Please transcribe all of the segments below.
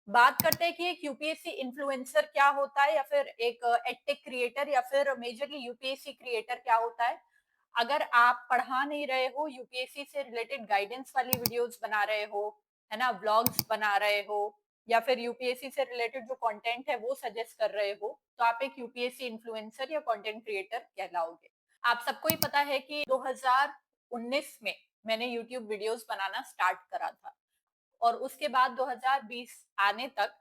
बात करते हैं कि एक यूपीएससी इन्फ्लुएंसर क्या होता है या फिर एक एडटेक क्रिएटर या फिर मेजरली यूपीएससी क्रिएटर क्या होता है। अगर आप पढ़ा नहीं रहे हो, यूपीएससी से रिलेटेड गाइडेंस वाली वीडियोस बना रहे हो, है ना, व्लॉग्स बना रहे हो, या फिर यूपीएससी से रिलेटेड जो कंटेंट है वो सजेस्ट कर रहे हो, तो आप एक यूपीएससी इन्फ्लुएंसर या कंटेंट क्रिएटर कहलाओगे। आप सबको ही पता है कि 2019 में मैंने यूट्यूब वीडियोस बनाना स्टार्ट करा था और उसके बाद 2020 आने तक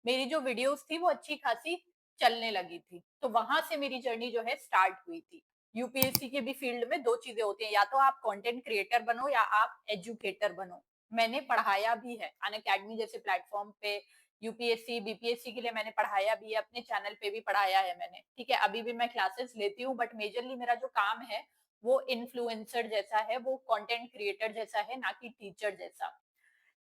मेरी जो वीडियोस थी वो अच्छी खासी चलने लगी थी। तो वहां से मेरी जर्नी जो है स्टार्ट हुई थी। यूपीएससी के भी फील्ड में दो चीजें होती हैं, या तो आप कंटेंट क्रिएटर बनो या आप एजुकेटर बनो। मैंने पढ़ाया भी है अन अकेडमी जैसे प्लेटफॉर्म पे। यूपीएससी बीपीएससी के लिए मैंने पढ़ाया भी है, अपने चैनल पे भी पढ़ाया है मैंने। ठीक है, अभी भी मैं क्लासेस लेती हूँ, बट मेजरली मेरा जो काम है वो इन्फ्लुएंसर जैसा है, वो कंटेंट क्रिएटर जैसा है, ना कि टीचर जैसा।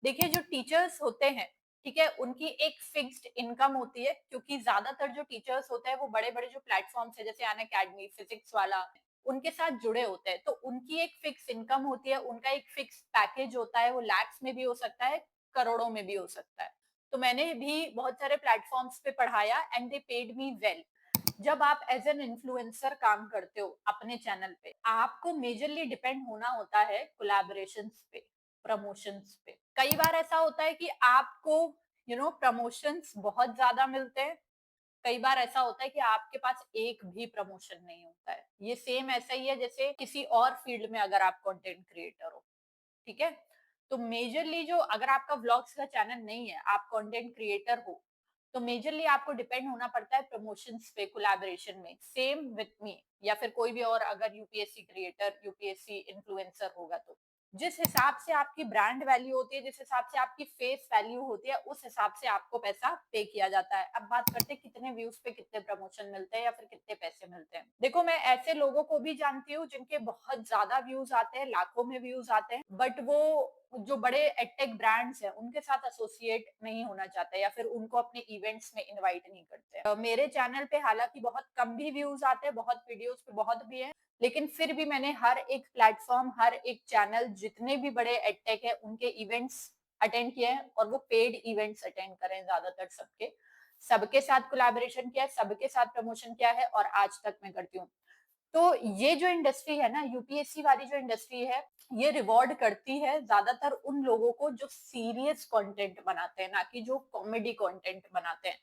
देखिए, जो टीचर्स होते हैं, ठीक है, उनकी एक फिक्स्ड इनकम होती है, क्योंकि ज्यादातर जो टीचर्स होते हैं वो बड़े बड़े जो प्लेटफॉर्म्स है जैसे अन अकेडमी, फिजिक्स वाला, उनके साथ जुड़े होते हैं। तो उनकी एक फिक्स इनकम होती है, उनका एक फिक्स पैकेज होता है। वो लैक्स में भी हो सकता है, करोड़ों में भी हो सकता है। तो मैंने भी बहुत सारे प्लेटफॉर्म्स पे पढ़ाया and they paid me well. जब आप एज एन इन्फ्लुएंसर काम करते हो अपने चैनल पे, आपको मेजरली डिपेंड होना होता है कोलैबोरेशंस पे, प्रमोशंस पे। कई बार ऐसा होता है कि आपको प्रमोशंस बहुत ज्यादा मिलते हैं। कई बार ऐसा होता है कि आपके पास एक भी प्रमोशन नहीं होता है। ये सेम ऐसा ही है जैसे किसी और फील्ड में अगर आप कंटेंट क्रिएटर हो। ठीक है, तो मेजरली जो, अगर आपका व्लॉग्स का चैनल नहीं है, आप कंटेंट क्रिएटर हो, तो मेजरली आपको डिपेंड होना पड़ता है प्रमोशंस पे, कोलैबोरेशन में। सेम विथ मी, या फिर कोई भी और अगर यूपीएससी क्रिएटर, यूपीएससी इन्फ्लुएंसर होगा तो जिस हिसाब से आपकी ब्रांड वैल्यू होती है, जिस हिसाब से आपकी फेस वैल्यू होती है, उस हिसाब से आपको पैसा पे किया जाता है। अब बात करते हैं कितने व्यूज पे कितने प्रमोशन मिलते हैं या फिर कितने पैसे मिलते हैं। देखो, मैं ऐसे लोगों को भी जानती हूँ जिनके बहुत ज्यादा व्यूज आते हैं, लाखों में व्यूज आते हैं, बट वो जो बड़े एडटेक ब्रांड्स हैं उनके साथ एसोसिएट नहीं होना चाहते या फिर उनको अपने इवेंट्स में इनवाइट नहीं करते। मेरे चैनल पे हालांकि बहुत कम भी व्यूज आते हैं, बहुत वीडियोस पे बहुत भी है, लेकिन फिर भी मैंने हर एक प्लेटफॉर्म, हर एक चैनल, जितने भी बड़े एडटेक है उनके इवेंट्स अटेंड किए हैं, और वो पेड इवेंट्स अटेंड करें ज्यादातर सबके। सबके साथ कोलैबोरेशन किया है, सबके साथ प्रमोशन किया है, और आज तक मैं करती हूँ। तो ये जो इंडस्ट्री है ना, यूपीएससी वाली जो इंडस्ट्री है, ये रिवॉर्ड करती है ज्यादातर उन लोगों को जो सीरियस कंटेंट बनाते हैं, ना कि जो कॉमेडी कंटेंट बनाते हैं।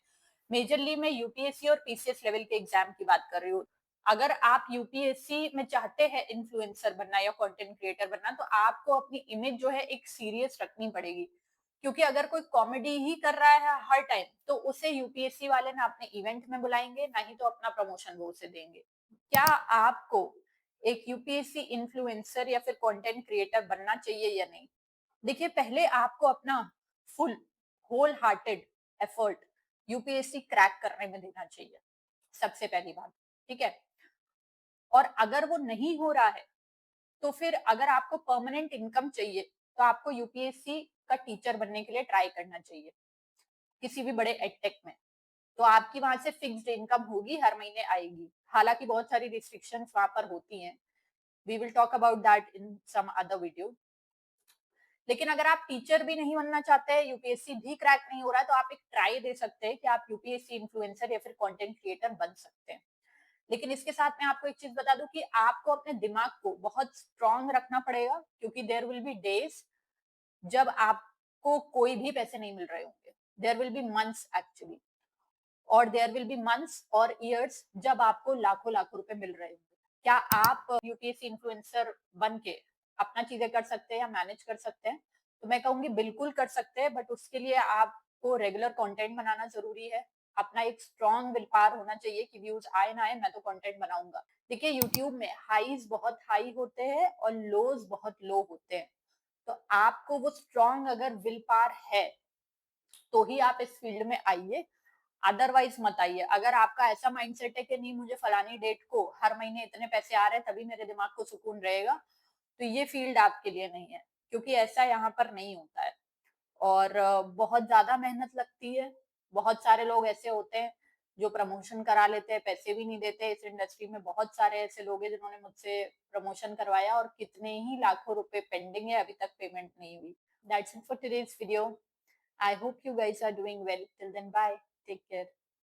मेजरली मैं यूपीएससी और पीसीएस लेवल के एग्जाम की बात कर रही हूँ। अगर आप यूपीएससी में चाहते हैं इन्फ्लुएंसर बनना या कंटेंट क्रिएटर बनना, तो आपको अपनी इमेज जो है एक सीरियस रखनी पड़ेगी। क्योंकि अगर कोई कॉमेडी ही कर रहा है हर टाइम, तो उसे यूपीएससी वाले ना अपने इवेंट में बुलाएंगे, ना ही तो अपना प्रमोशन वो उसे देंगे। क्या आपको एक यूपीएससी इन्फ्लुएंसर या फिर कंटेंट क्रिएटर बनना चाहिए या नहीं? देखिए, पहले आपको अपना full wholehearted effort UPSC crack करने में देना चाहिए, सबसे पहली बात। ठीक है, और अगर वो नहीं हो रहा है, तो फिर अगर आपको परमानेंट इनकम चाहिए, तो आपको यूपीएससी का टीचर बनने के लिए ट्राई करना चाहिए किसी भी बड़े एडटेक में। तो आपकी वहां से फिक्स्ड इनकम होगी, हर महीने आएगी। हालांकि बहुत सारी रिस्ट्रिक्शंस वहां पर होती हैं, we will talk about that in some other video. लेकिन अगर आप टीचर भी नहीं बनना चाहते हैं, यूपीएससी भी क्रैक नहीं हो रहा है, तो आप एक ट्राई दे सकते हैं कि आप यूपीएससी इन्फ्लुएंसर या फिर कंटेंट क्रिएटर बन सकते हैं। लेकिन इसके साथ मैं आपको एक चीज बता दूं कि आपको अपने दिमाग को बहुत स्ट्रांग रखना पड़ेगा, क्योंकि देयर विल बी डेज जब आपको कोई भी पैसे नहीं मिल रहे होंगे। There will be months actually, और देयर विल बी मंथ्स और ईयर्स जब आपको लाखों लाखों रुपए मिल रहे होंगे। क्या आप यूपीएससी इन्फ्लुएंसर बन के अपना चीजें कर सकते हैं या मैनेज कर सकते हैं? तो मैं कहूंगी बिल्कुल कर सकते हैं, बट उसके लिए आपको रेगुलर कंटेंट बनाना जरूरी है। अपना एक स्ट्रॉन्ग विल पावर होना चाहिए कि व्यूज आए ना आए, मैं तो कंटेंट बनाऊंगा। देखिए, यूट्यूब में हाईज बहुत हाई होते हैं और लोज बहुत लो होते हैं। तो आपको वो स्ट्रॉन्ग अगर विल पावर है, तो ही आप इस फील्ड में आइए, अदरवाइज मत आइए। अगर आपका ऐसा माइंडसेट है कि नहीं, मुझे फलानी डेट को हर महीने इतने पैसे आ रहे हैं तभी मेरे दिमाग को सुकून रहेगा, तो ये फील्ड आपके लिए नहीं है, क्योंकि ऐसा यहाँ पर नहीं होता है। और बहुत ज्यादा मेहनत लगती है। बहुत सारे लोग ऐसे होते हैं जो प्रमोशन करा लेते हैं, पैसे भी नहीं देते। इस इंडस्ट्री में बहुत सारे ऐसे लोग हैं जिन्होंने मुझसे प्रमोशन करवाया और कितने ही लाखों रुपए पेंडिंग है, अभी तक पेमेंट नहीं हुई। That's it for today's video. I hope you guys are doing well. Till then, bye. Take care.